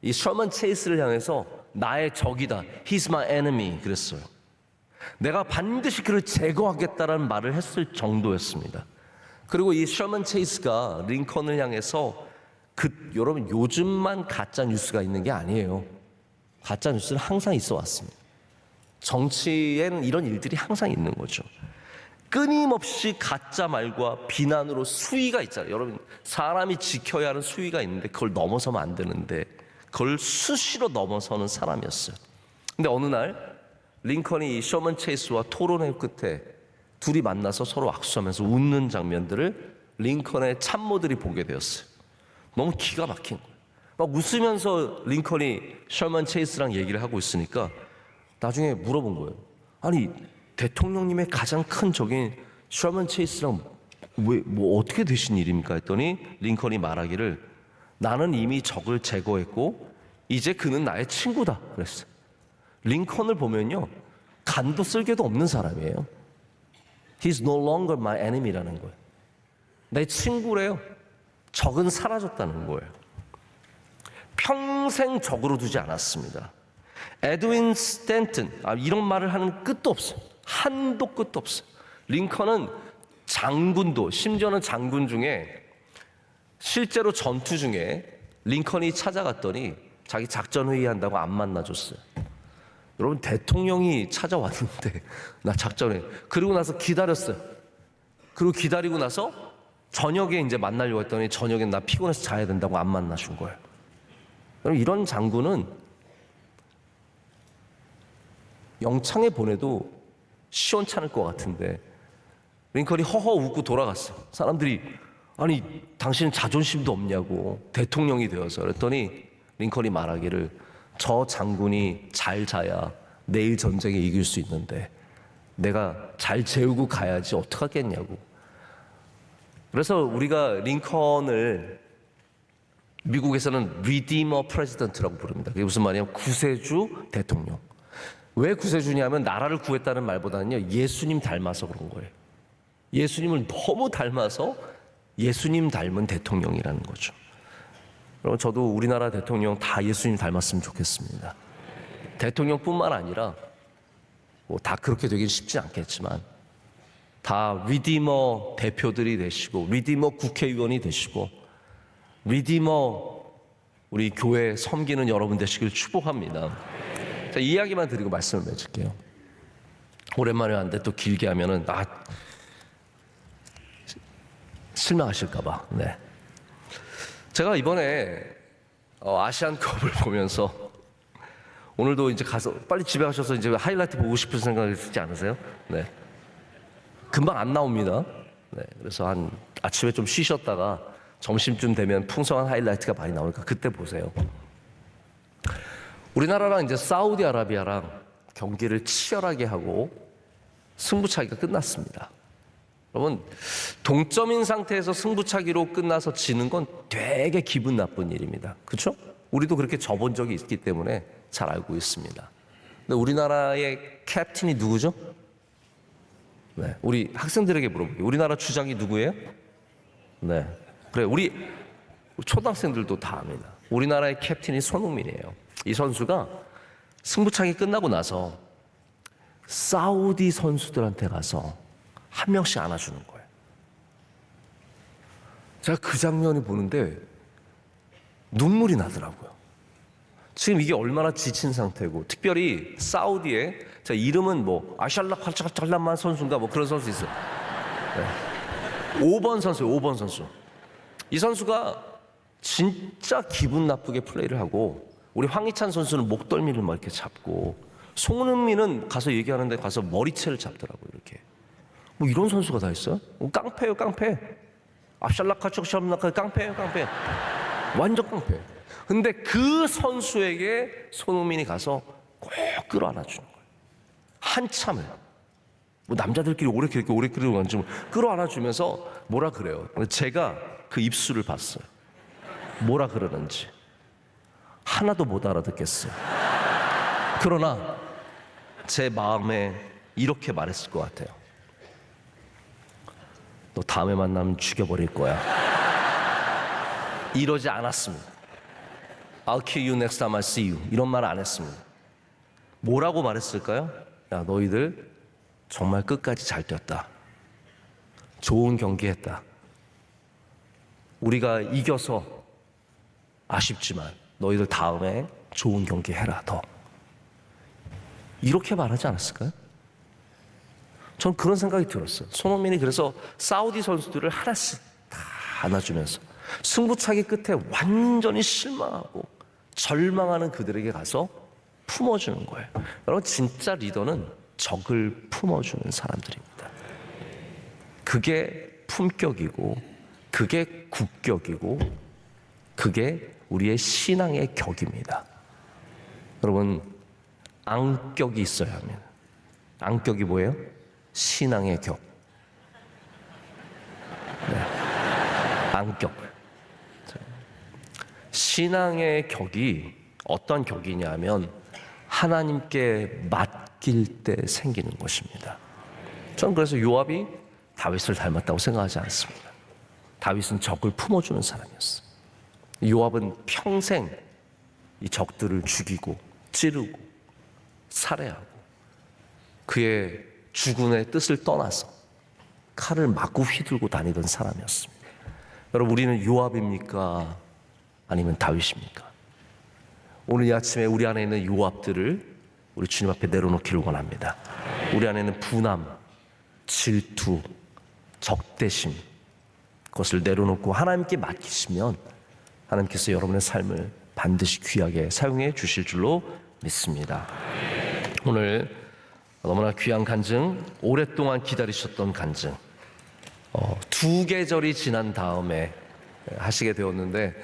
이 셔먼 체이스를 향해서 나의 적이다. He's my enemy 그랬어요. 내가 반드시 그를 제거하겠다라는 말을 했을 정도였습니다. 그리고 이 셔먼 체이스가 링컨을 향해서 여러분 요즘만 가짜 뉴스가 있는 게 아니에요. 가짜 뉴스는 항상 있어 왔습니다. 정치에는 이런 일들이 항상 있는 거죠. 끊임없이 가짜 말과 비난으로 수위가 있잖아요. 여러분 사람이 지켜야 하는 수위가 있는데 그걸 넘어서면 안 되는데 그걸 수시로 넘어서는 사람이었어요. 근데 어느 날 링컨이 이 셔먼 체이스와 토론의 끝에 둘이 만나서 서로 악수하면서 웃는 장면들을 링컨의 참모들이 보게 되었어요. 너무 기가 막힌 거예요. 막 웃으면서 링컨이 셔먼 체이스랑 얘기를 하고 있으니까 나중에 물어본 거예요. 아니 대통령님의 가장 큰 적인 셔먼 체이스랑 뭐 어떻게 되신 일입니까? 했더니 링컨이 말하기를 나는 이미 적을 제거했고 이제 그는 나의 친구다 그랬어요. 링컨을 보면요 간도 쓸개도 없는 사람이에요. He's no longer my enemy라는 거예요. 내 친구래요. 적은 사라졌다는 거예요. 평생 적으로 두지 않았습니다. 에드윈 스탠튼 이런 말을 하는 끝도 없어요. 한도 끝도 없어요. 링컨은 장군도 심지어는 장군 중에 실제로 전투 중에 링컨이 찾아갔더니 자기 작전 회의한다고 안 만나줬어요. 여러분 대통령이 찾아왔는데 나 작전에 그리고 나서 기다렸어요. 그리고 기다리고 나서 저녁에 이제 만나려고 했더니 저녁엔 나 피곤해서 자야 된다고 안 만나준 거예요. 그럼 이런 장군은 영창에 보내도 시원찮을 것 같은데 링컨이 허허 웃고 돌아갔어. 사람들이 아니 당신은 자존심도 없냐고 대통령이 되어서. 그랬더니 링컨이 말하기를 저 장군이 잘 자야 내일 전쟁에 이길 수 있는데 내가 잘 재우고 가야지 어떡하겠냐고. 그래서 우리가 링컨을 미국에서는 Redeemer President라고 부릅니다. 그게 무슨 말이냐면 구세주 대통령. 왜 구세주냐면 나라를 구했다는 말보다는요 예수님 닮아서 그런 거예요. 예수님을 너무 닮아서 예수님 닮은 대통령이라는 거죠. 여러분 저도 우리나라 대통령 다 예수님 닮았으면 좋겠습니다. 대통령뿐만 아니라 뭐 다 그렇게 되긴 쉽지 않겠지만 다 리디머 대표들이 되시고 리디머 국회의원이 되시고 리디머 우리 교회 섬기는 여러분 되시길 축복합니다. 자, 이 이야기만 드리고 말씀을 맺을게요. 오랜만에 하는데 또 길게 하면은 실망하실까봐. 네. 제가 이번에 아시안컵을 보면서 오늘도 이제 가서 빨리 집에 가셔서 이제 하이라이트 보고 싶은 생각이 들지 않으세요? 네. 금방 안 나옵니다. 네. 그래서 한 아침에 좀 쉬셨다가 점심쯤 되면 풍성한 하이라이트가 많이 나오니까 그때 보세요. 우리나라랑 이제 사우디아라비아랑 경기를 치열하게 하고 승부차기가 끝났습니다. 여러분 동점인 상태에서 승부차기로 끝나서 지는 건 되게 기분 나쁜 일입니다. 그렇죠? 우리도 그렇게 져본 적이 있기 때문에 잘 알고 있습니다. 근데 우리나라의 캡틴이 누구죠? 네, 우리 학생들에게 물어볼게요. 우리나라 주장이 누구예요? 네, 그래 우리 초등학생들도 다 압니다. 우리나라의 캡틴이 손흥민이에요. 이 선수가 승부차기 끝나고 나서 사우디 선수들한테 가서 한 명씩 안아주는 거예요. 제가 그 장면을 보는데 눈물이 나더라고요. 지금 이게 얼마나 지친 상태고, 특별히 사우디에 자 이름은 뭐 아샬라 칼잘란만 선수인가 뭐 그런 선수 있어요. 네. 5번 선수, 5번 선수. 이 선수가 진짜 기분 나쁘게 플레이를 하고 우리 황희찬 선수는 목덜미를 막 이렇게 잡고 송은민은 가서 얘기하는데 가서 머리채를 잡더라고요. 이렇게. 뭐 이런 선수가 다 있어요? 깡패예요, 깡패. 아샬라카초샬라카 깡패예요, 깡패. 완전 깡패. 근데 그 선수에게 손흥민이 가서 꼭 끌어안아 주는 거예요. 한참을. 뭐 남자들끼리 오래 끌어안아 끌어안아 주면서 뭐라 그래요. 제가 그 입술을 봤어요. 뭐라 그러는지. 하나도 못 알아듣겠어요. 그러나 제 마음에 이렇게 말했을 것 같아요. 너 다음에 만나면 죽여버릴 거야. 이러지 않았습니다. I'll kill you next time I see you. 이런 말 안 했습니다. 뭐라고 말했을까요? 야, 너희들 정말 끝까지 잘 뛰었다. 좋은 경기했다. 우리가 이겨서 아쉽지만 너희들 다음에 좋은 경기 해라 더. 이렇게 말하지 않았을까요? 전 그런 생각이 들었어요. 손흥민이 그래서 사우디 선수들을 하나씩 다 안아주면서 승부차기 끝에 완전히 실망하고 절망하는 그들에게 가서 품어주는 거예요. 여러분 진짜 리더는 적을 품어주는 사람들입니다. 그게 품격이고 그게 국격이고 그게 우리의 신앙의 격입니다. 여러분 앙격이 있어야 합니다. 앙격이 뭐예요? 신앙의 격. 네. 앙격. 신앙의 격이 어떤 격이냐면 하나님께 맡길 때 생기는 것입니다. 저는 그래서 요압이 다윗을 닮았다고 생각하지 않습니다. 다윗은 적을 품어주는 사람이었어요. 요압은 평생 이 적들을 죽이고 찌르고 살해하고 그의 주군의 뜻을 떠나서 칼을 마구 휘둘고 다니던 사람이었습니다. 여러분 우리는 요압입니까? 아니면 다윗입니까? 오늘 이 아침에 우리 안에 있는 요압들을 우리 주님 앞에 내려놓기를 원합니다. 우리 안에는 분함, 질투, 적대심, 그것을 내려놓고 하나님께 맡기시면 하나님께서 여러분의 삶을 반드시 귀하게 사용해 주실 줄로 믿습니다. 오늘 너무나 귀한 간증, 오랫동안 기다리셨던 간증, 두 계절이 지난 다음에 하시게 되었는데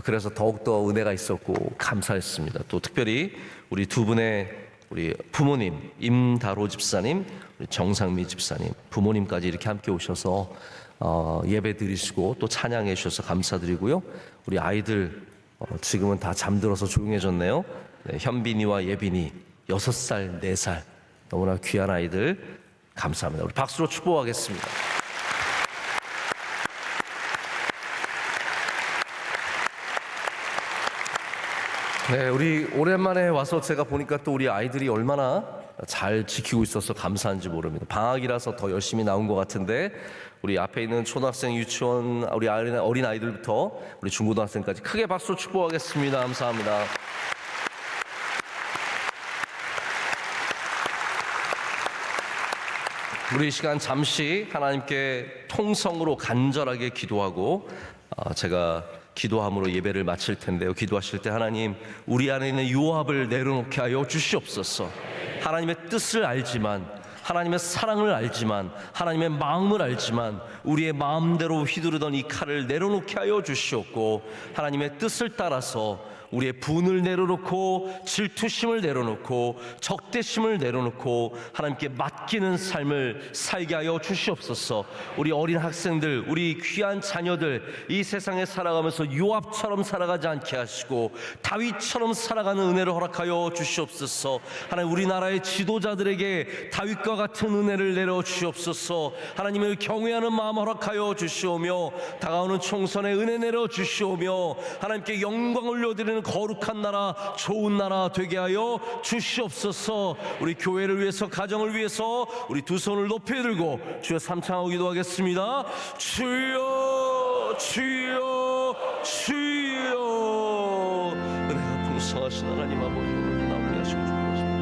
그래서 더욱더 은혜가 있었고 감사했습니다. 또 특별히 우리 두 분의 우리 부모님, 임다로 집사님, 우리 정상미 집사님, 부모님까지 이렇게 함께 오셔서 예배 드리시고 또 찬양해 주셔서 감사드리고요. 우리 아이들 지금은 다 잠들어서 조용해졌네요. 네, 현빈이와 예빈이 6살, 4살 너무나 귀한 아이들 감사합니다. 우리 박수로 축복하겠습니다. 네, 우리 오랜만에 와서 제가 보니까 또 우리 아이들이 얼마나 잘 지키고 있어서 감사한지 모릅니다. 방학이라서 더 열심히 나온 것 같은데 우리 앞에 있는 초등학생, 유치원, 우리 어린 아이들부터 우리 중고등학생까지 크게 박수로 축복하겠습니다. 감사합니다. 우리 이 시간 잠시 하나님께 통성으로 간절하게 기도하고 제가 기도함으로 예배를 마칠 텐데요. 기도하실 때 하나님, 우리 안에 있는 요압을 내려놓게 하여 주시옵소서. 하나님의 뜻을 알지만, 하나님의 사랑을 알지만, 하나님의 마음을 알지만 우리의 마음대로 휘두르던 이 칼을 내려놓게 하여 주시옵고, 하나님의 뜻을 따라서 우리의 분을 내려놓고 질투심을 내려놓고 적대심을 내려놓고 하나님께 맡기는 삶을 살게 하여 주시옵소서. 우리 어린 학생들, 우리 귀한 자녀들 이 세상에 살아가면서 요압처럼 살아가지 않게 하시고 다윗처럼 살아가는 은혜를 허락하여 주시옵소서. 하나님, 우리나라의 지도자들에게 다윗과 같은 은혜를 내려 주시옵소서. 하나님을 경외하는 마음 허락하여 주시오며 다가오는 총선에 은혜 내려 주시오며 하나님께 영광 올려드리는 거룩한 나라, 좋은 나라 되게 하여 주시옵소서. 우리 교회를 위해서, 가정을 위해서 우리 두 손을 높이 들고 주여 삼창하고 기도하겠습니다. 주여, 주여, 주여. 은혜가 풍성하신 하나님 아버지, 오늘도 나오게 하시고 축복하십니다.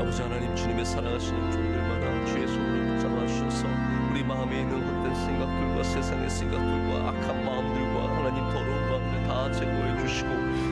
아버지 하나님, 주님의 사랑하시는 종들마다 주의 손으로 붙잡아 주셔서 우리 마음에 있는 헛된 생각들과 세상의 생각들과 악한 마음들과 하나님 더러운 마음들 다 제거해 주시고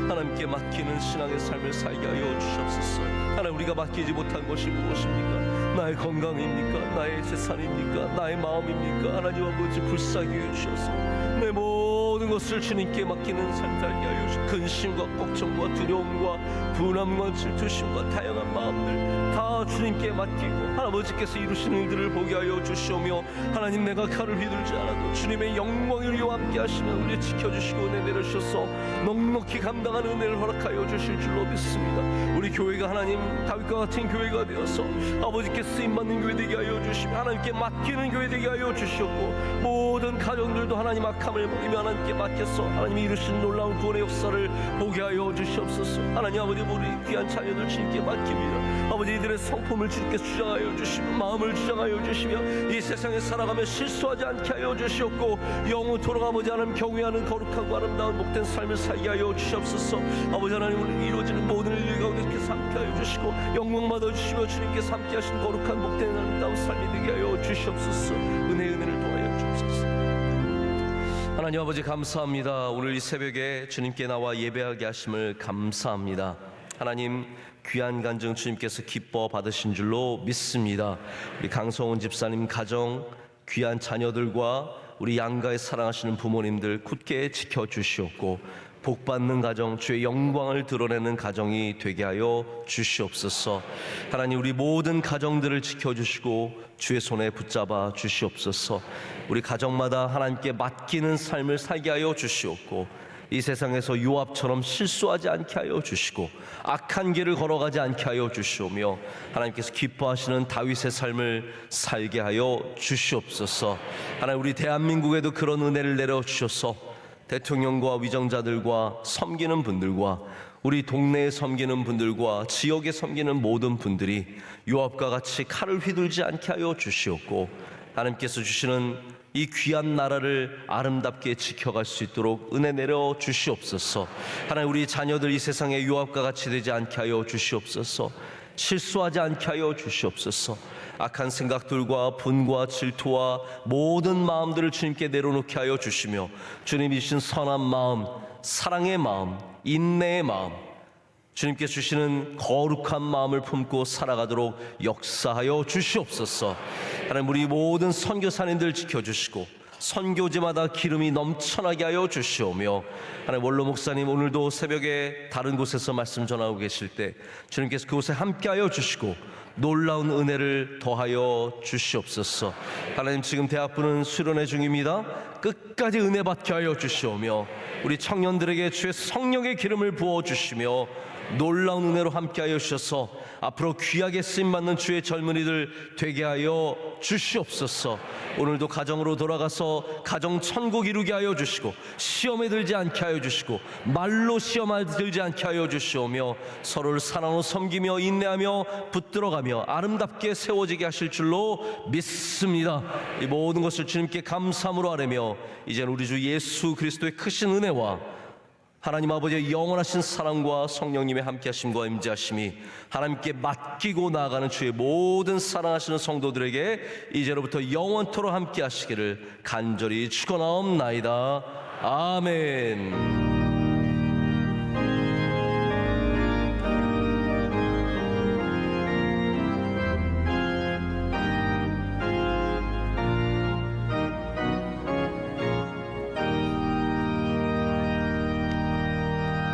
하나님께 맡기는 신앙의 삶을 살게 하여 주시옵소서. 하나님, 우리가 맡기지 못한 것이 무엇입니까? 나의 건강입니까? 나의 재산입니까? 나의 마음입니까? 하나님 아버지, 불쌍히 해주셔서 내 모든 것을 주님께 맡기는 삶 살게 하여 주시고 근심과 걱정과 두려움과 분함과 질투심과 다양한 마음들 다 주님께 맡기고 아버지께서 이루시는 일들을 보게 하여 주시오며 하나님, 내가 칼을 휘둘지 않아도 주님의 영광을 위와 함께 하시는 우리 지켜주시고 은혜 내려주셔서 넉넉히 감당하는 은혜를 허락하여 주실 줄로 믿습니다. 우리 교회가 하나님 다윗과 같은 교회가 되어서 아버지께 쓰임받는 교회 되게 하여 주시며 하나님께 맡기는 교회 되게 하여 주시옵고 모든 가정들도 하나님 악함을 먹이며 하나님께 맡겨서 하나님이 이루신 놀라운 구원의 역사를 보게 하여 주시옵소서. 하나님 아버지, 우리 귀한 자녀들 주님께 맡깁니다. 아버지, 이들의 성품을 주님께 주장하여 주시며 마음을 주장하여 주시며 이 세상에 살아가며 실수하지 않게 하여 주시옵고 영원토록 아버지 하나님 경외하는 거룩하고 아름다운 복된 삶을 살게 하여 주시옵소서. 아버지 하나님, 오늘 이루어지는 모든 일 가운데 주님께서 함께 하여 주시고 영광 받아 주시며 주님께서 함께 하신 거룩한 복된 아름다운 삶이 되게 하여 주시옵소서. 은혜를 더하여 주옵소서. 하나님 아버지, 감사합니다. 오늘 이 새벽에 주님께 나와 예배하게 하심을 감사합니다. 하나님, 귀한 간증 주님께서 기뻐 받으신 줄로 믿습니다. 우리 강성훈 집사님 가정, 귀한 자녀들과 우리 양가에 사랑하시는 부모님들 굳게 지켜주시옵고 복받는 가정, 주의 영광을 드러내는 가정이 되게 하여 주시옵소서. 하나님, 우리 모든 가정들을 지켜주시고 주의 손에 붙잡아 주시옵소서. 우리 가정마다 하나님께 맡기는 삶을 살게 하여 주시옵고 이 세상에서 요압처럼 실수하지 않게 하여 주시고 악한 길을 걸어가지 않게 하여 주시오며 하나님께서 기뻐하시는 다윗의 삶을 살게 하여 주시옵소서. 하나님, 우리 대한민국에도 그런 은혜를 내려 주셔서 대통령과 위정자들과 섬기는 분들과 우리 동네에 섬기는 분들과 지역에 섬기는 모든 분들이 요압과 같이 칼을 휘둘지 않게 하여 주시옵고, 하나님께서 주시는 이 귀한 나라를 아름답게 지켜갈 수 있도록 은혜 내려 주시옵소서. 하나님, 우리 자녀들 이 세상에 요압과 같이 되지 않게 하여 주시옵소서. 실수하지 않게 하여 주시옵소서. 악한 생각들과 분과 질투와 모든 마음들을 주님께 내려놓게 하여 주시며, 주님이 주신 선한 마음, 사랑의 마음, 인내의 마음, 주님께 주시는 거룩한 마음을 품고 살아가도록 역사하여 주시옵소서. 하나님, 우리 모든 선교사님들 지켜주시고 선교지마다 기름이 넘쳐나게 하여 주시오며, 하나님, 원로 목사님 오늘도 새벽에 다른 곳에서 말씀 전하고 계실 때 주님께서 그곳에 함께하여 주시고 놀라운 은혜를 더하여 주시옵소서. 하나님, 지금 대학부는 수련회 중입니다. 끝까지 은혜 받게 하여 주시오며, 우리 청년들에게 주의 성령의 기름을 부어주시며 놀라운 은혜로 함께하여 주셔서 앞으로 귀하게 쓰임받는 주의 젊은이들 되게 하여 주시옵소서. 오늘도 가정으로 돌아가서 가정 천국 이루게 하여 주시고, 시험에 들지 않게 하여 주시고, 말로 시험에 들지 않게 하여 주시오며, 서로를 사랑으로 섬기며 인내하며 붙들어가며 아름답게 세워지게 하실 줄로 믿습니다. 이 모든 것을 주님께 감사함으로 아뢰며, 이제는 우리 주 예수 그리스도의 크신 은혜와 하나님 아버지의 영원하신 사랑과 성령님의 함께하심과 임재하심이 하나님께 맡기고 나아가는 주의 모든 사랑하시는 성도들에게 이제로부터 영원토록 함께하시기를 간절히 축원하옵나이다. 아멘.